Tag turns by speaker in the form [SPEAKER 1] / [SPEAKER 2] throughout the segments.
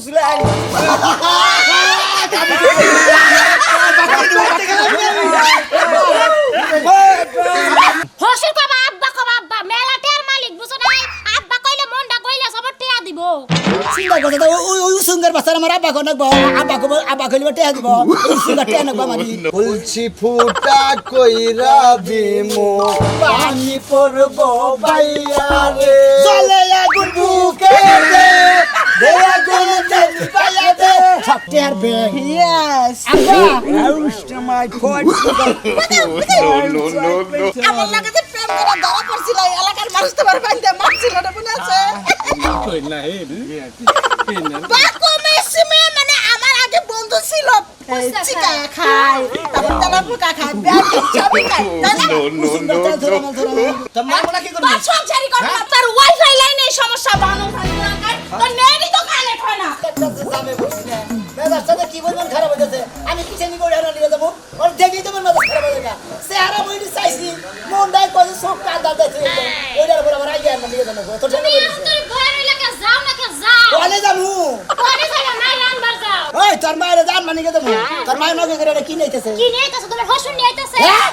[SPEAKER 1] বুঝলেন
[SPEAKER 2] হসুর কবা আব্বা মেলাটার মালিক বুঝো নাই আব্বা কইলে মনটা কইলে সব টিয়া দিব
[SPEAKER 3] চিন্তা করতে তো ওই সুন্দর বাচ্চার আমার আব্বা কোন নাকবো আব্বা কইলে টেয়া দিব এই সুন্দর টেয়া নাকবো মারি
[SPEAKER 1] বলছি ফুটা কইরা দিমো পানি পড়ব বাইয়া রে
[SPEAKER 3] চলে আগুন বুকে দে আগুন তেল পায়া দে সব টেয়ার ব্যাগ
[SPEAKER 1] Yes.
[SPEAKER 3] আব্বা
[SPEAKER 1] Roast my foot.
[SPEAKER 4] আমার লাগে যে প্রেম করে ধরা পড়ছিল এলাকার মানুষ তোমার বাইন্দে মারছিল না মনে আছে বাকো মেসিমে মানে আমার আগে বন্ধু ছিল চিকা খায় তারপর তেলা পোকা খায় ব্যাগ চাবি খায়
[SPEAKER 3] তোমার মনে কি করবি
[SPEAKER 4] তোর সংসারই কর না তোর ওয়াইফাই লাইনে সমস্যা বানো খালি না তোর নেটই তো কানেক্ট হয় না
[SPEAKER 3] যাবে বলছি না মেজাজ সাথে কি বলবেন খারাপ হয়ে যাচ্ছে আমি কিচেনি করে হারা নিয়ে যাবো ওর দেখি তোমার মেজাজ খারাপ হয়ে গেছে চেহারা বইটি চাইছি মন দায় কইছে সব কাঁদা যাচ্ছে ওইটার উপর আমার আইয়া নিয়ে যাবো তো ঠিক
[SPEAKER 2] তুমি
[SPEAKER 3] আছে
[SPEAKER 2] তুই ঘরে লাগে যাও না কে যাও
[SPEAKER 3] ওলে যাবো
[SPEAKER 2] ঘরে যাও না রানবার যাও
[SPEAKER 3] ওই তোর মায়ের জান মানি কে দেবো তোর মায়ের নগে করে কি নিতেছে
[SPEAKER 2] কি নিয়ে আইতাছ তোমার হসুর নিয়ে আইতাছে
[SPEAKER 3] হ্যাঁ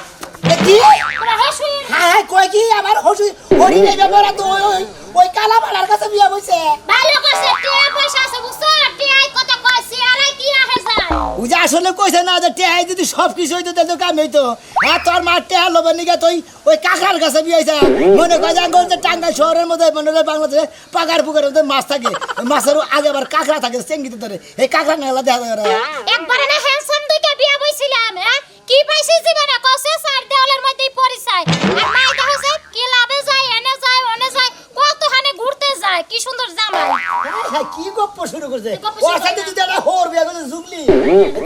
[SPEAKER 3] এ কি
[SPEAKER 2] তোমার হসুর
[SPEAKER 3] হ্যাঁ কই কি আবার হসি হরি নেই ব্যাপার তো ওই কালা বালার কাছে বিয়া বইছে
[SPEAKER 2] ভালো করছে টিয়া পয়সা আছে বুঝছো টিয়াই কত কইছি আরে কি আহে যায়
[SPEAKER 3] ও যে আসলে কইছে না যে টেহাই যদি সব কিছু হইতো তাহলে কাম হইতো হ্যাঁ তোর মা টেহা লোবের নিকে তুই ওই কাকার কাছে বিয়াইছা মনে কয় যে আঙ্গুল যে টাঙ্গাইল শহরের মধ্যে মনে হয় বাংলাদেশে পাগার পুকুরের মধ্যে মাছ থাকে ওই মাছের আগে আবার কাঁকড়া থাকে চেঙ্গিতে ধরে এই কাঁকড়া নেলা দেখা যায়
[SPEAKER 2] একবারে না হ্যান্ডসাম দুইটা বিয়া বইছিলাম হ্যাঁ কি পাইছি জীবনে কসে সার দেওয়ালের মধ্যেই পরিচয় আর মাই দেখছে কি লাভে যায় এনে যায় ওনে যায় কতখানে ঘুরতে যায় কি সুন্দর জামাই
[SPEAKER 3] হ্যাঁ কি গপ্প শুরু করছে
[SPEAKER 2] গপ্প
[SPEAKER 3] ওর
[SPEAKER 2] শুরু
[SPEAKER 3] সাথে
[SPEAKER 2] করে
[SPEAKER 3] যদি একটা হোর বিয়া করে জুগলি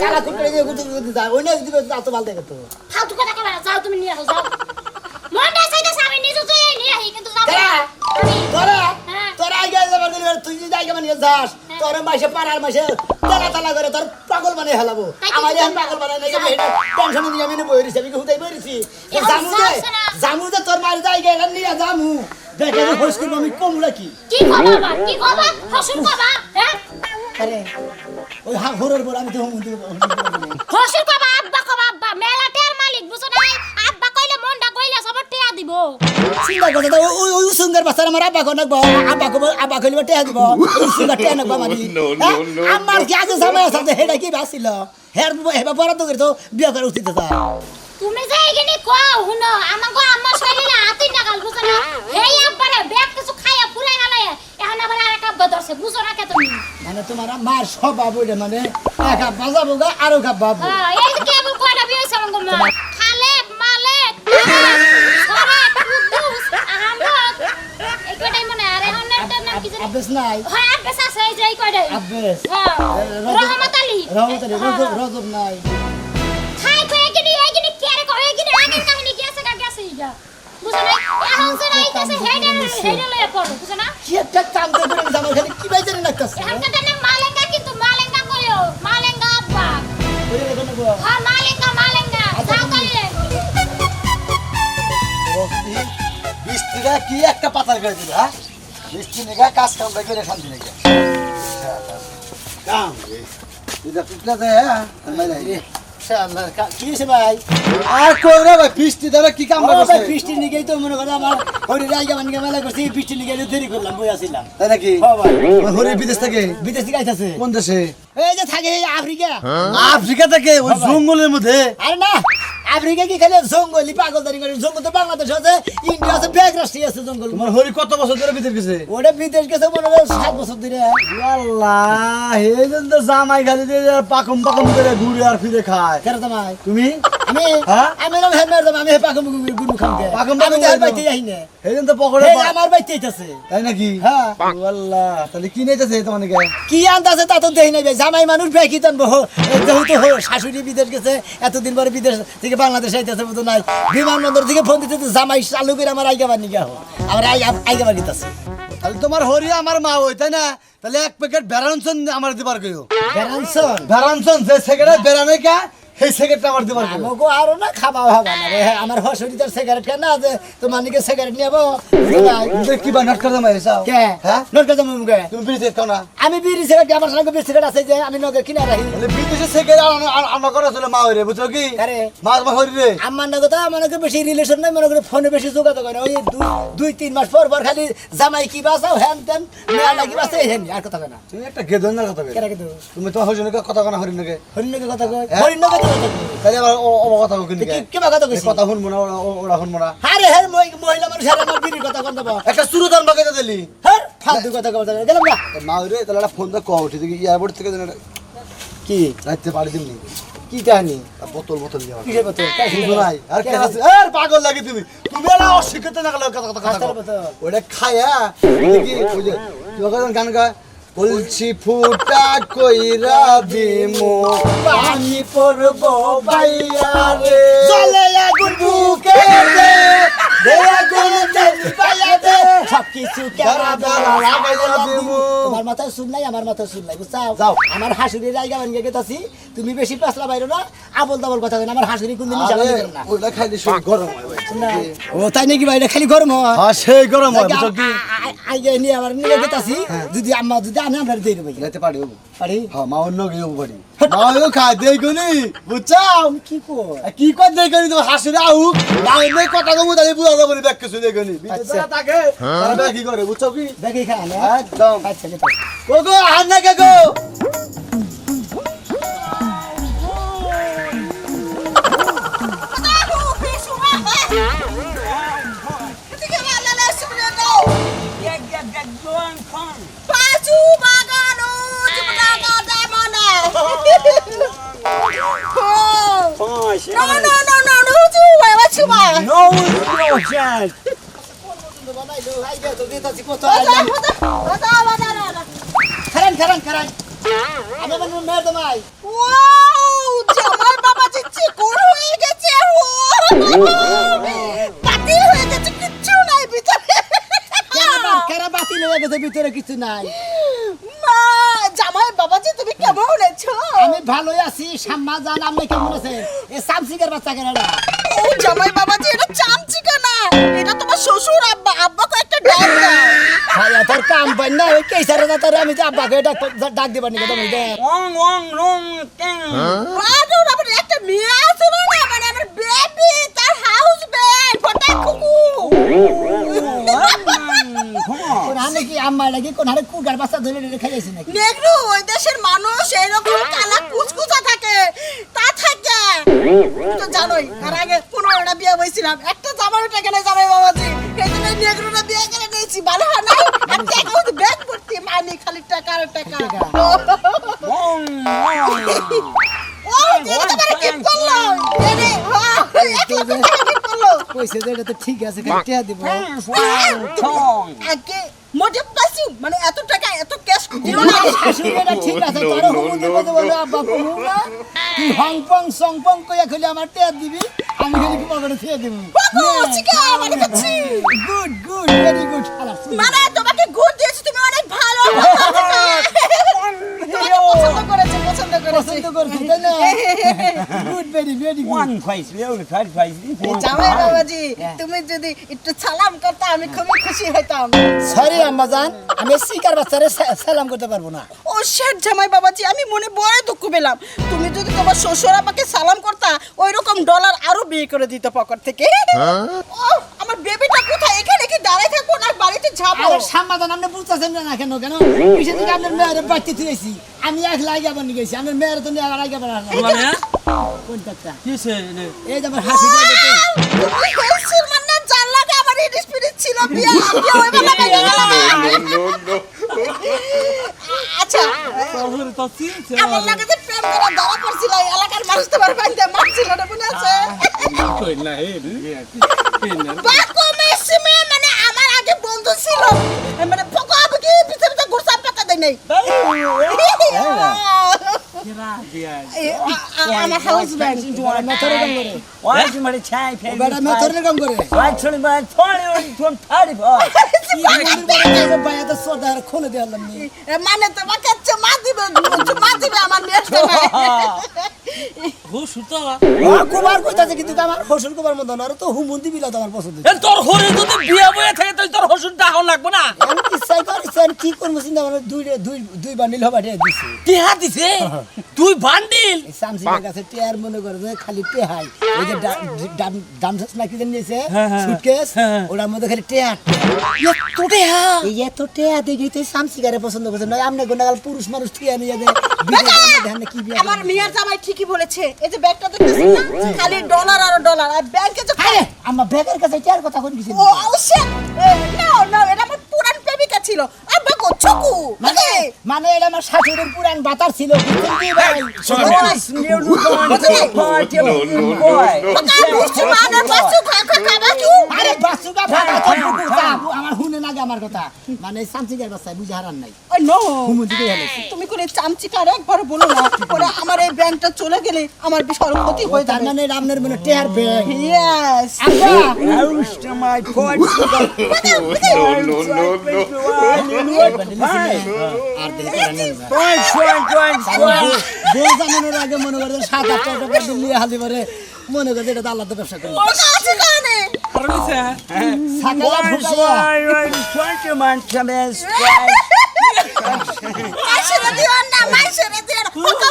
[SPEAKER 3] কালা কুটরে দিয়ে গুতে গুতে যায় ওই না দিবে তো ভালো দেখে তো
[SPEAKER 2] ফালতু কথা কইবা না, যাও তুমি নিয়ে আসো যাও মনটা চাইতেছে আমি নিজে যাই নিয়ে আহি কিন্তু যাবো না আমি
[SPEAKER 3] তোরা
[SPEAKER 2] হ্যাঁ।
[SPEAKER 3] তোরা আগে যাবার দিলে তুই যদি আগে বানিয়ে যাস তোর মাসে পাড়ার মাসে তালা তালা করে তোর পাগল বানিয়ে হেলাবো আমার এখন পাগল বানাই না টেনশন নিয়ে আমি বই রইছি আমি হুদাই বই রইছি জামু যে তোর মারি যাই গেল নিয়ে জামু দেখে যে হোস করবো আমি কমলা কি
[SPEAKER 2] কি খবর কি খবর হসুর কবা হ্যাঁ
[SPEAKER 3] আরে ওই হরর বল আমি তো
[SPEAKER 2] হসুর কবা আব্বা মেলাটার মালিক বুঝো নাই আব্বা কইলে মনটা কইলে সব টিয়া দিব
[SPEAKER 3] চিন্তা করতে তো ওই সুন্দর বাচ্চার আমার আব্বা কোন নাকবো আব্বা কইলে টেয়া দিব এই সুন্দর টেয়া নাকবো মারি আমার কি আগে জামাই আছে হেডা কি বাসিল হেবা পড়া তো করতো বিয়া করে উঠিত
[SPEAKER 2] তুমি যাই গিনি কও হুনো আমাগো আম্মা শরীরে হাতি নাগাল বুঝো না হেই আব্বারে ব্যাগ কিছু খাইয়া ফুলাই হালায় এখন আবার আরেক আব্বা ধরছে বুঝো না কে তুমি
[SPEAKER 3] মানে তোমার মার স্বভাব ওইটা মানে এক আব্বা যাবো গা আরো বাবু
[SPEAKER 2] এই যে কেবল কয়টা বিয়ে হইছে আমাগো মা খালেক মালেক সরে কুদ্দুস আহমদ এই কয়টাই মনে আর এখন নাম কি জানি
[SPEAKER 3] আব্বেস নাই
[SPEAKER 2] হ্যাঁ আব্বাস আছে এই যে এই কয়টাই
[SPEAKER 3] আব্বেস
[SPEAKER 2] হ্যাঁ রহমত আলী
[SPEAKER 3] রজব নাই
[SPEAKER 2] খাই কই এগিনি কেরে কই এগিনি আগের কাহিনী গেছে গেছে ইগা বুঝো না এখন যে আইতাছে হেডে লয়ে পড়ো বুঝো না
[SPEAKER 3] কি একটা কাম করে আমার খালি কি বাইতে লাগতাছে
[SPEAKER 2] এখন কাটা না মালেঙ্গা কিন্তু মালেঙ্গা কইও মালেঙ্গা আব্বা
[SPEAKER 3] ওই দেখো গো
[SPEAKER 2] হ্যাঁ মালেঙ্গা যাও তাইলে
[SPEAKER 1] বৃষ্টিটা কি একটা পাতার করে দিল হ্যাঁ বৃষ্টি নেগা কাজ কাম করে শান্তি নেগা কাম রে এটা পিছলা দে হ্যাঁ
[SPEAKER 3] শালা কি হইছে ভাই
[SPEAKER 1] আর কই রে ভাই বৃষ্টি দ্বারা কি কাম
[SPEAKER 3] ও ভাই
[SPEAKER 1] করছে
[SPEAKER 3] বৃষ্টি নিগেই তো মনে করে আমার হরি রাইগা মানিকা মেলা করছি বৃষ্টি নিগে দেরি করলাম বই আসিলাম
[SPEAKER 1] তাই নাকি
[SPEAKER 3] ও ভাই
[SPEAKER 1] হরে বিদেশ থেকে
[SPEAKER 3] বিদেশ থেকে আইতাছে
[SPEAKER 1] কোন দেশে
[SPEAKER 3] এই যে থাকে এই আফ্রিকা
[SPEAKER 1] আফ্রিকা থেকে ওই জঙ্গলের মধ্যে
[SPEAKER 3] আরে না আফ্রিকা কি খালি জঙ্গলি পাগলদারি করে জঙ্গল তো বাংলাদেশ আছে ইন্ডিয়া আছে ব্যাগ রাষ্ট্রীয় আছে জঙ্গল
[SPEAKER 1] তোমার হরি কত বছর ধরে বিদেশ গেছে
[SPEAKER 3] ওটা বিদেশ গেছে মনে হয় 7 বছর ধরে
[SPEAKER 1] আল্লাহ হেজন তো জামাই খালি যে পাকম করে ঘুরে আর ফিরে খায়
[SPEAKER 3] কেন তোমায়
[SPEAKER 1] তুমি
[SPEAKER 3] আমি
[SPEAKER 1] হ্যাঁ?
[SPEAKER 3] আমি না হেমার দাম আমি পাকম গুরু খামকে
[SPEAKER 1] পাকম
[SPEAKER 3] আমি
[SPEAKER 1] করে
[SPEAKER 3] তার
[SPEAKER 1] দাও।
[SPEAKER 3] বাইতে যাই না
[SPEAKER 1] হেজন তো পকড়ে
[SPEAKER 3] এই আমার বাইতে আইতাছে
[SPEAKER 1] তাই নাকি
[SPEAKER 3] হ্যাঁ
[SPEAKER 1] আল্লাহ তাহলে কি নিতেছে তোমার নাকি
[SPEAKER 3] কি আনতাছে তা তো দেই নাই ভাই জামাই মানুষ বেকি টানবো যেহেতু শাশুড়ি বিদেশ গেছে এতদিন পরে বিদেশ থেকে বাংলাদেশ আইতাছে মতো নাই বিমানবন্দর থেকে ফোন দিতে জামাই চালু করে আমার আইগাবার নিকে আমার আইগাবার গিতাছে
[SPEAKER 1] তাহলে তোমার হরি আমার মা হই তাই না তাহলে এক প্যাকেট বেরানসন আমার দিবার কইও
[SPEAKER 3] বেরানসন
[SPEAKER 1] বেরানসন যে সেকেন্ডে বেরানে কা এই সিগারেটটা আমার দিবার কেন?
[SPEAKER 3] আমাকে আরো না খাওয়া হবে না রে আমার হসুরিটার সিগারেট কেন আছে তোমার নিকে সিগারেট নেবো
[SPEAKER 1] তুমি কি বা নাটক দাম এসা
[SPEAKER 3] কে
[SPEAKER 1] হ্যাঁ
[SPEAKER 3] নোট করে দেবো মুখে
[SPEAKER 1] তুমি বিড়ি খাও না
[SPEAKER 3] আমি বিড়ি সিগারেট আমার সঙ্গে বিড়ি সিগারেট আছে যে আমি নগে কিনা রাখি
[SPEAKER 1] বলে বিদেশে সিগারেট আনা করে চলে মা হইরে বুঝছো কি
[SPEAKER 3] আরে
[SPEAKER 1] মা হইরে রে
[SPEAKER 3] আমার নগে তো আমার নগে বেশি রিলেশন নাই মনে করে ফোনে বেশি যোগাযোগ হয় না ওই 2-3 মাস পর পর খালি জামাই কি বাসাও হ্যান তেন মেয়া লাগি বাসে হেন আর কথা কয় না
[SPEAKER 1] তুমি একটা গেদনের কথা কই
[SPEAKER 3] কেন কিন্তু
[SPEAKER 1] তুমি তো হইজনকে কথা কনা হরিণ নাকি
[SPEAKER 3] হরিণকে কথা কয় হরিণকে কথা কয়
[SPEAKER 1] তাহলে আবার ও কথা কই
[SPEAKER 3] কি
[SPEAKER 1] কি
[SPEAKER 3] কি কথা কইছিস
[SPEAKER 1] কথা শুনবো না ওরা শুনবো না
[SPEAKER 3] আরে হ্যাঁ মহিলা মানুষ আর আমার বিড়ির কথা কোন দেবো
[SPEAKER 1] একটা সুরদান বাগাইতে দিলি
[SPEAKER 3] হ্যাঁ ফালতু কথা কয় গেলাম না
[SPEAKER 1] মা হইরে তাহলে একটা ফোন দা কও ঠিক এয়ারপোর্ট থেকে যেন
[SPEAKER 3] কি
[SPEAKER 1] রাইতে পাড়ি দিমনি
[SPEAKER 3] কি কাহিনী
[SPEAKER 1] বোতল দিয়া
[SPEAKER 3] কিসের বোতল
[SPEAKER 1] বুঝো নাই আর কে আছে আর পাগল লাগি তুমি তুমি না অশিক্ষিত না কথা
[SPEAKER 3] হাসতার বোতল
[SPEAKER 1] ওটা খায়া দেখি ওই যে কি গান গায় বলছি ফুটা কইরা দিমু
[SPEAKER 3] পানি পড়বো বাইয়া রে
[SPEAKER 1] চলে আগুন বুকে দে
[SPEAKER 3] দে আগুন দে বাইয়া দে সবকিছু কেরা বেলা লাগাইয়া দিমু তোমার মাথায় শুন নাই আমার মাথায় শুন নাই বুঝছাও
[SPEAKER 1] যাও।
[SPEAKER 3] আমার হাসুরির জায়গা ভাঙিয়ে গেতাছি তুমি বেশি পাসলা বাইরো না আবল তাবল কথা কই না আমার হাসুরি কোন জিনিস
[SPEAKER 1] আরে
[SPEAKER 3] আমাকে না
[SPEAKER 1] ওটা খাইলে শরীর গরম হয় ভাই
[SPEAKER 3] না ও তাই নাকি ভাই এটা খালি গরম হয়
[SPEAKER 1] হ্যাঁ সেই গরম হয় বুঝছো কি
[SPEAKER 3] আগে নিয়ে আমার নিয়ে গেতাছি যদি আম্মা যদি আনে আমরা দিয়ে দেবো
[SPEAKER 1] রাইতে পারি হবো
[SPEAKER 3] পারি
[SPEAKER 1] হ্যাঁ মা অন্য গিয়ে পারি মাও খাই দেই গুনি বুঝছাও
[SPEAKER 3] কি কর
[SPEAKER 1] কি কর দেই গুনি তো হাসিরে আউ না এমনি কথা কমু তাহলে বুঝা যাবে না ব্যাক কিছু দেই গুনি
[SPEAKER 3] আচ্ছা।
[SPEAKER 1] বিদেশে থাকে তারা কি করে বুঝছো কি
[SPEAKER 3] দেখি খান
[SPEAKER 1] একদম
[SPEAKER 3] আচ্ছা গেছে
[SPEAKER 1] কোগো আর না কে গো
[SPEAKER 4] পাঁচু বাগানো চিপটাকা দামনা No, no, no, no, no, you wait, what you want?
[SPEAKER 3] No chance বানাইলো আইগা তো দিতাছি কত খারান খারান খারান আমি মানে মেয়ে তোমায়
[SPEAKER 4] Wow, জামাই বাবা চিচি কোন হয়ে গেছে ও পাতিল হয়ে গেছে কিচ্ছু নাই ভিতরে
[SPEAKER 3] কেরা বাতিল হয়ে গেছে ভিতরে কিছু নাই
[SPEAKER 4] মা জামাই বাবাজি তুমি কেমন আছো
[SPEAKER 3] আমি ভালোই আছি সাম্মা জান আপনি কেমন আছেন এ সামসিকের বাচ্চা কেনাডা
[SPEAKER 4] ও জামাই বাবাজি এটা চামচিকা না এটা তোমার শ্বশুর আব্বা আব্বাকে একটা ডাক দাও
[SPEAKER 3] ভাই তোর কাম পাই না ওই কেসারে না তোর আমি যে আব্বাকে ডাক দিবার নিকে তুমি দেখ
[SPEAKER 4] বাদু আমার একটা মেয়ে আছে না মানে আমার বেবি তার হাউস বেড ফটা কুকু
[SPEAKER 3] কোন হানে কি আম্মা লাগি কোন হারে কুগার বাচ্চা ধরে রেখে খাইছি নাকি
[SPEAKER 4] নেগ্রু ওই দেশের মানুষ এরকম কালা কুচকুচা থাকে তা থাকে তো জানোই আর আগে 15টা বিয়ে হইছিলাম একটা জামাই টাকা নাই জামাই বাবাজি এই জন্য নেগ্রুটা বিয়ে করে নিয়েছি ভালো হয় না আর টাকা হচ্ছে ব্যাগ ভর্তি মানি খালি টাকা আর টাকা ও এটা তোমার কি করলো এনে হ্যাঁ 1 লক্ষ টাকা কি করলো
[SPEAKER 3] কইছে যে এটা তো ঠিক আছে খালি টিয়া দিব
[SPEAKER 4] আগে মোটে পাইছি মানে এত টাকা এত ক্যাশ দিও না
[SPEAKER 3] শাশুড়ি এটা ঠিক আছে তোর হুমু দিব তো বলে আব্বা কমু না তুই হংপং সংপং কইয়া খালি আমার টিয়া দিবি আমি খালি কি পকেটে টিয়া দিব
[SPEAKER 4] বাবু চিকা মানে কাছি
[SPEAKER 3] গুড গুড ভেরি গুড শালা
[SPEAKER 4] মানে তোমাকে গুড দিয়েছি তুমি অনেক ভালো পছন্দ করেছে
[SPEAKER 3] পছন্দ করছি তাই না গুড ভেরি ভেরি গুড
[SPEAKER 4] জামাই বাবাজি তুমি যদি একটু সালাম করতে আমি খুবই খুশি হতাম
[SPEAKER 3] সরি আম্মা জান আমি শিকার বাচ্চারে সালাম করতে পারবো না
[SPEAKER 4] ও শেট জামাই বাবাজি আমি মনে বড় দুঃখ পেলাম তুমি যদি তোমার শ্বশুর আব্বাকে সালাম করতা ওই রকম ডলার আরো বিয়ে করে দিত পকেট থেকে ও আমার বেবিটা কোথায় এখানে কি দাঁড়ায় থাকবো না বাড়িতে যাবো
[SPEAKER 3] আরে সাম্মাদান আপনি বুঝতেছেন না কেন কেন কিসের দিকে আপনার মেয়ের বাড়িতে তুইছি আমি একলা আগে আবার নিয়ে গেছি আমার মেয়ের তো নিয়ে আবার আগে আবার কোন টাকা এই যে আমার হাসি দিয়ে দেখে
[SPEAKER 4] তুমি হেলসির মানে জান লাগে আমার এই স্পিরিট ছিল বিয়া বিয়া ওই বেলা বেলা আচ্ছা আমার লাগে যে প্রেম করা ধরা পড়ছিল এই এলাকার মানুষ তোমার বাড়িতে মারছিল না মনে আছে বাকো মেসি মানে আমার আগে বন্ধু ছিল মানে ফোকা আবকি পিছনে তো ঘুরসাপ পাতা দেই নাই আমার হাউস ব্যান্ড
[SPEAKER 3] মেথরে কাম করে ভাইয়া তো সোদার খুলে দিলাম নি
[SPEAKER 4] মানে তোমাকে মা দিবে আমার মেয়েটা
[SPEAKER 5] শ্বশুর তো
[SPEAKER 3] কুমার কইতাছে কিন্তু আমার শ্বশুর কুমার মতো না, আর তো হুমুন্দি বিলা তো আমার পছন্দ।
[SPEAKER 5] এ তোর হরে যদি বিয়া বয়ে থাকে তাহলে তোর শ্বশুর ডাকন লাগবে না।
[SPEAKER 3] আমি ইচ্ছাই কর ইচ্ছা কি করবো চিন্তা মানে দুই বান্ডিল হবা দিছে।
[SPEAKER 5] টিহা দিছে তুই বান্ডিল
[SPEAKER 3] এই শামসিনের কাছে টেয়ার মনে করে যে খালি টেহাই, ওই যে ডামসাস নাকি জানি নিয়েছে সুটকেস, ওটার মধ্যে খালি টেয়ার।
[SPEAKER 5] তো টিহা
[SPEAKER 3] এই এত টেয়া দেখি তুই শামসিকারে পছন্দ করছে না, আমনে গোনাগাল পুরুষ মানুষ টিয়া নিয়ে যায় দেখেন কি বিয়া।
[SPEAKER 4] আমার মিয়ার জামাই ঠিকই বলেছে, এই যে ব্যাগটা দেখতেছিস না, খালি ডলার আর ডলার, আর ব্যাংকে যে
[SPEAKER 3] আরে আমার ব্যাগের কাছে টেয়ার কথা কই দিছিস?
[SPEAKER 4] ও শিট, না এটা আমার পুরান প্রেমিকা ছিল। আব্বা কোচকু
[SPEAKER 3] মানে এটা আমার শাশুড়ির পুরান বাতার ছিল, বুঝছেন কি ভাই? আরে বাসুকা ফাটা তো বুঝা, আমার হুনে না আমার কথা, মানে শামসিকার বাসায় বুঝে হারান নাই। হুমুন দিকে গেলে
[SPEAKER 4] তুমি করে চামচিকার একবার বলো না, ওরা আমার এই ব্যাংকটা চলে গেলে আমার বিশাল ক্ষতি হয়ে
[SPEAKER 3] তার
[SPEAKER 4] যাবে।
[SPEAKER 3] মানে রামনের মনে টেয়ার ব্যাগ।
[SPEAKER 4] ইয়েস
[SPEAKER 3] আর দেখে বউ জানানোর আগে মনে করে 7-8 টাকা দিল্লি হালি করে মনে করে এটা তো আল্লাহ তো ব্যবসা করি
[SPEAKER 4] ওটা আছে কানে
[SPEAKER 3] সাকালা ফুটাইয়া
[SPEAKER 4] মাইশেরা দিও না, মাইশেরা দিও না, ওকে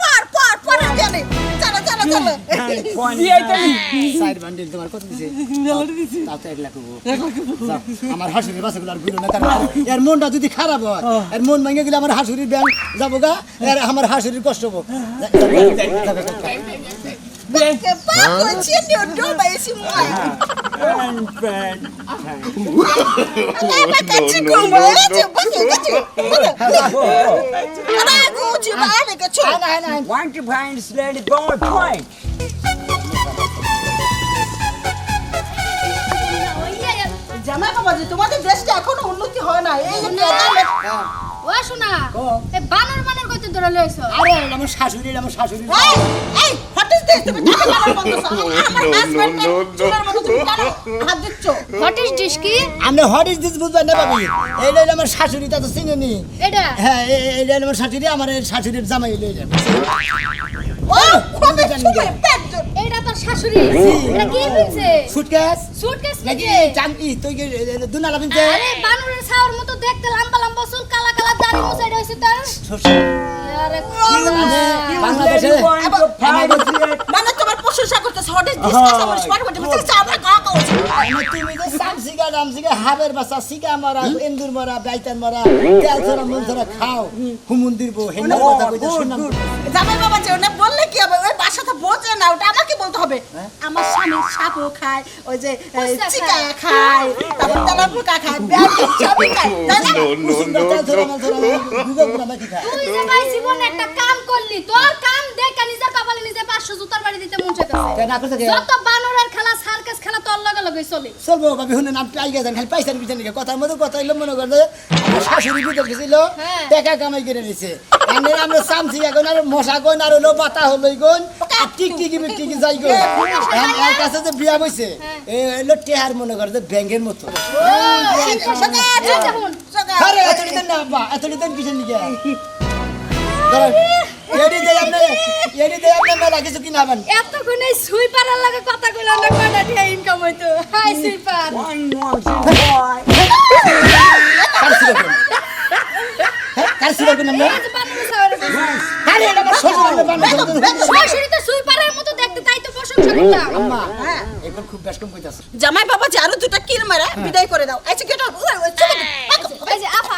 [SPEAKER 4] পার গেলে চলো
[SPEAKER 3] সাইড বান্ডিল তোমার কত দিছে? তাও তো 1 লাখ হবো। যাও, আমার হাসুরির বাসাগুলো আর ঘুরো না, কারণ এর মনটা যদি খারাপ হয়, এর মন ভেঙে গেলে আমার হাসুরির ব্যাংক যাবো গা, এর আমার হাসুরির কষ্ট হবো।
[SPEAKER 4] que papo tinha doma esse mãe. Vai catir como é?
[SPEAKER 6] Want to find sled boy point?
[SPEAKER 4] জামাই বাবাজি, তোমাদের দেশটা এখনো উন্নতি হয় না। এই
[SPEAKER 2] ও শোনা এ বানর মানর কইতে ধরে লইছো।
[SPEAKER 3] আরে আমার শাশুড়ি
[SPEAKER 4] এই হোয়াট ইজ দিস? তুমি কাকে বানর বলতেছো? আমার হাজবেন্ড চুলের মতো তুমি কেন হাত দিচ্ছ?
[SPEAKER 2] হোয়াট ইজ দিস কি?
[SPEAKER 3] আমরা হোয়াট ইজ দিস বুঝবেন না ভাবি, এইটা হলো আমার শাশুড়ি, তা তো চিনেনি।
[SPEAKER 2] এটা
[SPEAKER 3] হ্যাঁ এইটা হলো আমার শাশুড়ি, আমার শাশুড়ির জামাই হলো এটা।
[SPEAKER 4] ও খুবই সুন্দর পেট।
[SPEAKER 2] এটা তোর শাশুড়ি। এটা কি পিনছে?
[SPEAKER 3] সুটকেস
[SPEAKER 2] সুটকেস
[SPEAKER 3] নাকি
[SPEAKER 2] নাকি?
[SPEAKER 3] চাঙ্কি তুই কি দুনালা পিনছে?
[SPEAKER 2] আরে বানরের ছাওয়ার মতো দেখতে, লম্বা লম্বা চুল, কালা কালা দাড়ি মুছাইটা হইছে তোর। আরে
[SPEAKER 3] বাংলাদেশে
[SPEAKER 4] মানে তোমার প্রশংসা করতেছ। What is this? আমার স্মার্ট বডি বলতে চাপড়া গা কইছে।
[SPEAKER 3] তুমি যে সামসিগা রামসিগা হাবের বাসা সিগা মারা এন্দুর মারা বাইতান মারা তেল ছড়া মন ছড়া খাও হুমুন্দির বউ হেন্না কথা কইতে শুনলাম।
[SPEAKER 4] জামাই বাবা যে ওটা বললে কি হবে? ওই বাসাটা বোঝে না, ওটা আমাকে বলতে হবে। আমার স্বামী সাপও খায়, ওই যে চিকা খায়, তারপর তেলাপোকা খায়, ব্যাগ সবই খায়। তাই না?
[SPEAKER 3] তেল ছড়া মন ছড়া গুগল করে নাকি খায়।
[SPEAKER 2] তুই যে ভাই জীবনে একটা কাম করলি, তোর কাম দেখে নিজের কপালে নিজে 500 জুতার বাড়ি দিতে মন চাইতেছে।
[SPEAKER 3] কেন করতে গে
[SPEAKER 2] যত বানরের খেলা, সার্কাস খেলা তোর লগে লগে চলে।
[SPEAKER 3] চলবো ভাবি হুনে নাম পাই গেছেন খালি পয়সার পিছনে নিয়ে কথার মধ্যে কথা হইলো মনে করে আমার শাশুড়ি বিদেশ গেছিল
[SPEAKER 2] হ্যাঁ।
[SPEAKER 3] টাকা কামাই করে নিছে। এনে আমরা সামসিগা কোন আর মশা কোন আর হলো বাতা হলই কোন আর টিকটিকি বিটিকি যাই কোন এর কাছে যে বিয়া হইছে এই হলো টেহার মনে করে যে ব্যাংকের মতো। আরে এতদিন না বাবা এতদিন কিসের নিকে এডি দেয় আপনি মেলা কিছু কিনাবেন।
[SPEAKER 2] এতক্ষণ এই সুইপারের লাগে কথা কইলা না, কয়টা দিয়ে ইনকাম হইতো? হাই সুইপার।
[SPEAKER 6] One more boy.
[SPEAKER 3] কার ছিল কোন আমরা
[SPEAKER 2] এই যে বানরের ছাওয়ার বসে।
[SPEAKER 3] আরে এটা আমার শ্বশুর আমরা বানাবো।
[SPEAKER 2] শাশুড়ি তো সুইপারের মতো দেখতে, তাই তো প্রশংসা করতাম।
[SPEAKER 3] আম্মা এখন খুব বেশ কম কইতাছে।
[SPEAKER 4] জামাই বাবা যে আরো দুটা কিল মারা বিদায় করে দাও। আচ্ছা গেট আউট।
[SPEAKER 2] এই যে আফা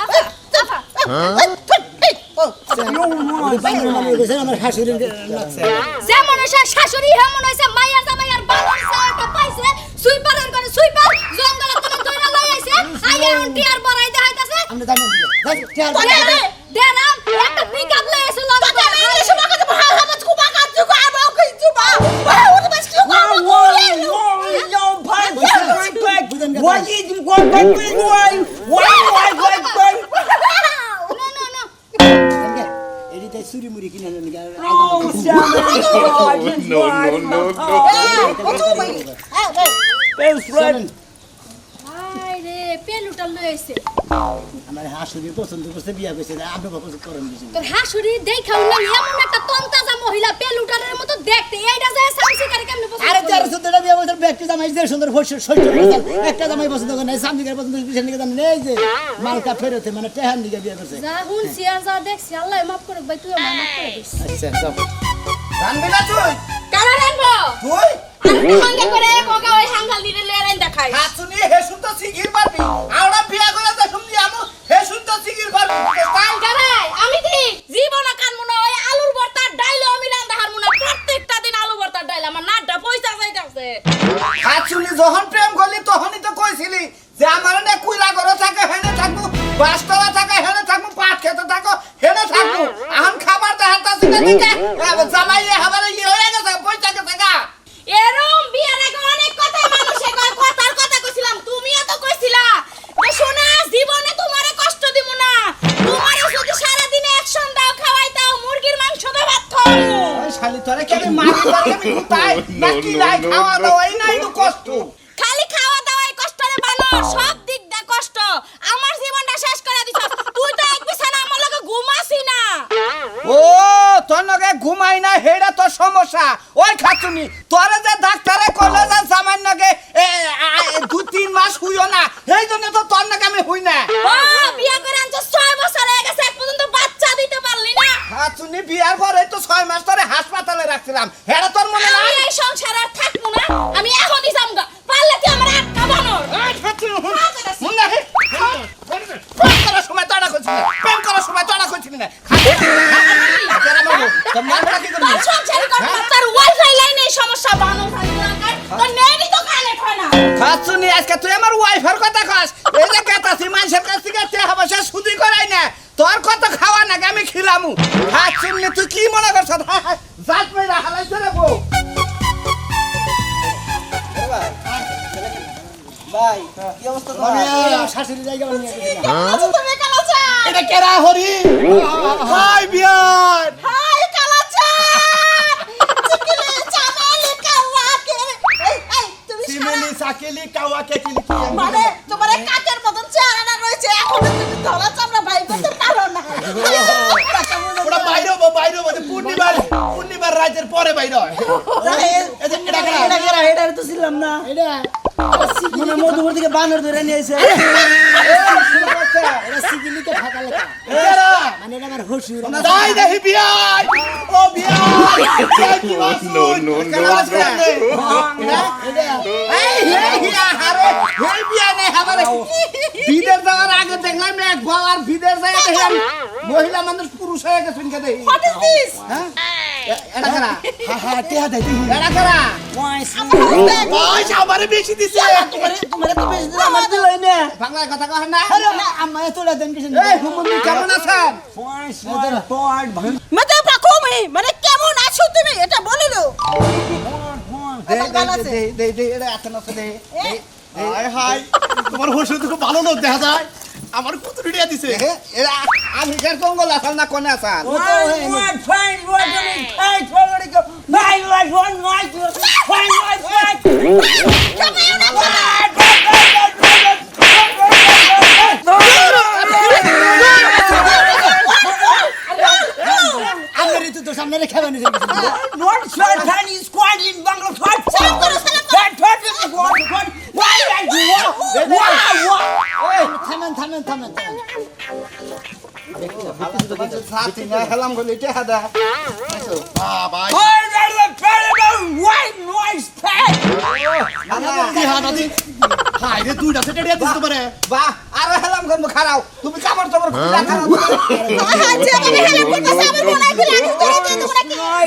[SPEAKER 3] আমার শাশুড়ির লাগছে
[SPEAKER 2] যেমন হইছে শাশুড়ি, হেমন হইছে মাইয়ার জামাই, আর বানর ছাওয়াটা পাইছে সুইপারের করে সুইপার জঙ্গলে তনে দইরা লই আইছে। আইয়া উন্টি আর বড়াই দেখাইতাছে।
[SPEAKER 3] আমরা জানি না
[SPEAKER 2] দেরাম একটা পিকআপ লই আইছে লগে।
[SPEAKER 6] Why is it going back to why?
[SPEAKER 3] এদিকে চুরি মুড়ি কিনে আনেন
[SPEAKER 2] আরে পেলুটা লই আইছে।
[SPEAKER 3] আমার হাসুরি পছন্দ করছে বিয়া করছে আপনি পছন্দ করেন বেশি
[SPEAKER 2] তোর হাসুরি দেখাও না এমন একটা তন্তাজা মহিলা পেলুটারের মতো দেখতে এইটা যায় সামসি করে কেমনে পছন্দ
[SPEAKER 3] আরে
[SPEAKER 2] করবি?
[SPEAKER 3] 1300 টাকা বিয়া বছর ব্যক্তি জামাই যে সুন্দর সহ্য একটা জামাই পছন্দ করে নাই সামদিকের পছন্দ বিশেষ নিকে জানেন এই যে মালকা ফেরতে মানে টেহান দিকে বিয়া করছে
[SPEAKER 2] যা হুনছি আর যা দেখছি আল্লাহ মাফ করুক ভাই তুই আমার মাফ করে দিস
[SPEAKER 3] আচ্ছা যাও
[SPEAKER 7] জানবি না তুই
[SPEAKER 4] কারা রাখবো
[SPEAKER 7] তুই
[SPEAKER 4] আমি সঙ্গে করে কোকা ওই হাঙ্গাল দিলে লেরাইন দেখাই
[SPEAKER 7] হাসুনি হেসুন তো শিখির পারবি আমরা বিয়া করে দেখুন দি আমু হেসুন তো শিখির পারবি তাই
[SPEAKER 4] কারাই আমি কি জীবন কানমু না ওই আলুর ভর্তার ডাইল আমি রান্দা হারমু না প্রত্যেকটা দিন আলু ভর্তার ডাইল আমার নাড্ডা পয়সা যাইতাছে
[SPEAKER 7] হাসুনি যখন প্রেম করলি তখনই তো কইছিলি যে আমার না কুইলা ঘরে থাকে হেনে থাকবো বাস্তলা থাকে হেনে থাকবো পাট খেতে থাকো হেনে থাকবো আম খাবার দেখাতাছি না দিকে জামাই হাবারে হয়ে গেছে পয়সা গেছে গা
[SPEAKER 4] এরম বিয়ের আগে অনেক কথা মানুষে কয় কথার কথা কইছিলাম তুমিও তো কইছিলা যে শোনা জীবনে তোমারে কষ্ট দিব না তোমারে যদি সারা দিনে অ্যাকশন দাও খাওয়াই দাও মুরগির মাংস দাও ভাত খাওয়ামু
[SPEAKER 7] ওই শালি তোরে কেন মারি তোরে আমি গুতাই না কি লাই খাওয়া দাওয়া এই নাই তো কষ্ট
[SPEAKER 4] খালি খাওয়া দাওয়াই কষ্ট রে বানো সব দিক দা কষ্ট আমার জীবনটা শেষ করে দিছস তুই তো এক বিছানা আমার লগে ঘুমাসি না
[SPEAKER 7] ও তোর নগে ঘুমাই না হেডা তোর সমস্যা ওই খাতুনি তোরে যে ডাক্তারে কইলো যে জামাই নগে 2-3 মাস হইও না এই জন্য তো তোর নগে আমি হই না
[SPEAKER 4] ও বিয়ে করে আনছস 6 বছর হয়ে গেছে এক পর্যন্ত বাচ্চা দিতে পারলি না
[SPEAKER 7] খাতুনি বিয়ার পরে তো 6 মাস ধরে হাসপাতালে রাখছিলাম হেডা তোর মনে
[SPEAKER 4] আমি
[SPEAKER 7] নাই
[SPEAKER 4] এই সংসার আর থাকবো না আমি এখনই যামগা পারলে তুই আমার আটকা বানর
[SPEAKER 7] এই খাতুনি হুন না প্রেম করার সময় তোরা কইছিস প্রেম করার সময় তোরা কইছিস না খাতুনি তোর মাথা কি করবি
[SPEAKER 4] তোর সংসারই করবো তোর ওয়াইফাই লাইনে সমস্যা বানর তোর নেই তো কানেক্ট হয় না
[SPEAKER 7] খাতুনি আজকে তুই আমার ওয়াইফের কথা কস এই যে কেতাছি মানুষের কাছ থেকে টাকা পয়সা সুদি করাই না তোর কত খাওয়া না আমি খিলামু খাতুনি তুই কি মনে করছ জাত মেরা হালাইছ রে বউ
[SPEAKER 1] ভাই কি অবস্থা
[SPEAKER 3] আমি
[SPEAKER 1] তোমার
[SPEAKER 3] শাশুড়ি জায়গা নিয়ে গেছি
[SPEAKER 4] আচ্ছা তুমি কালাচা
[SPEAKER 7] এটা কেরা হরি হাই বিয়ার
[SPEAKER 4] হাই কালাচা চিকলে চামালে কাওয়াকে এই তুমি
[SPEAKER 1] সিমেলি সাকেলি কাওয়া কেকিলি কি
[SPEAKER 4] মানে তোমার এই কাকের মতন চেহারা রয়েছে এখন তুমি ধলা চামড়া ভাই করতে পারো না
[SPEAKER 1] ওটা বাইরে মানে পূর্ণিমার রাতের পরে বাইরে হয়
[SPEAKER 3] এটা তো ছিলাম না এটা মনে মধুপুর থেকে বানর ধরে নিয়েছে এটা সিগিলিকে ফাঁকা লেখা মানে এটা আমার হসুর
[SPEAKER 1] তাই দেখি বিয়াই ও বিয়াই নো নো
[SPEAKER 7] এই হিয়া হারে এই বিয়া নে হাবারে বিদেশ যাওয়ার আগে দেখলাম এক বাবার বিদেশ যায় দেখলাম মহিলা মানুষ পুরুষ হয়ে গেছেন কে দেখি
[SPEAKER 4] হোয়াট ইজ দিস
[SPEAKER 7] হ্যাঁ এটা কারা
[SPEAKER 1] হা টিয়া দেই
[SPEAKER 7] এটা কারা
[SPEAKER 1] ভাই আমারে বেশি দিছে
[SPEAKER 3] তোমার তো বেশ দিন আমার দিলই না
[SPEAKER 7] বাংলায় কথা কহ না
[SPEAKER 3] আমায় তোরা দেন কিছু
[SPEAKER 7] এই হুমুন্দি কেমন আছেন
[SPEAKER 4] মতে পাকোমি মানে কেমন আছো তুমি এটা বলিলো
[SPEAKER 7] দে এটা এখন আছে দে
[SPEAKER 1] হাই হাই তোমার হসুর তো খুব ভালো লোক দেখা যায় আমার কুতুরি দিয়া দিছে
[SPEAKER 7] এরা আমি কেন জঙ্গল আসাল না কোনে আসাল
[SPEAKER 3] আমার তো তোর সামনে রেখে বানিয়ে থামেন
[SPEAKER 7] সাথী না খেলাম বলে এটা হাদা
[SPEAKER 1] ভাই
[SPEAKER 7] বাহ
[SPEAKER 1] কি হানাদি হাই রে দুইটা সেটা দিয়া দিছ তোমারে
[SPEAKER 7] আরো হেলাম করবো খারাও তুমি কাপড় চাপড় খুলে খারাও
[SPEAKER 4] আচ্ছা আমি হেলা করতেছি আমি মনে করি আমি তোরা দিয়ে দেব নাকি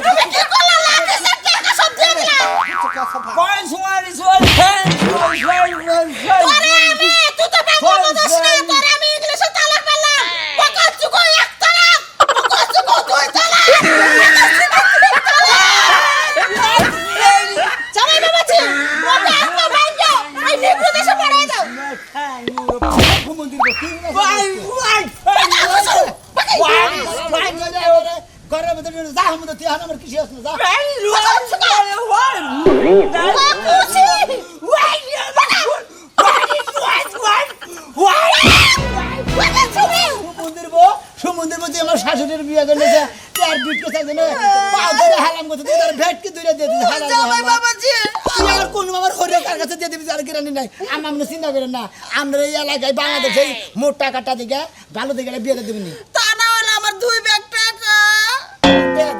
[SPEAKER 4] তুমি কি করলা লাগে সব টাকা সব দিয়ে দিলা তোরে আমি তুই তো বাংলা বুঝছ না তোরে আমি ইংলিশে তালাক পেলাম পকাচ চুকো এক তালাক পকাচ চুকো দুই তালাক জামাই বাবাজি ওটা একটা ভাইজো আই নেগ্রো দেশে পড়ে দাও
[SPEAKER 3] মন্দির যা আমি তো তুই আমার কিছু আসলো যা সমুদ্রের মধ্যে আমার শাশুড়ির বিয়ে করলে আর বিটকে থাকবে না পা ধরে হালাম করতে তুই তার ভেটকে দূরে দিয়ে দিস
[SPEAKER 4] জামাই বাবাজি
[SPEAKER 3] তুই আর কোন আমার হরিয়া কার কাছে দিয়ে দিবি আর কিরানি নাই আমরা চিন্তা করেন না আমরা এই এলাকায় বাংলাদেশে মোট টাকাটা দিকে ভালো দিকে বিয়ে দেবেনি
[SPEAKER 4] তা না হলে আমার 2 ব্যাগ টাকা
[SPEAKER 3] ব্যাগ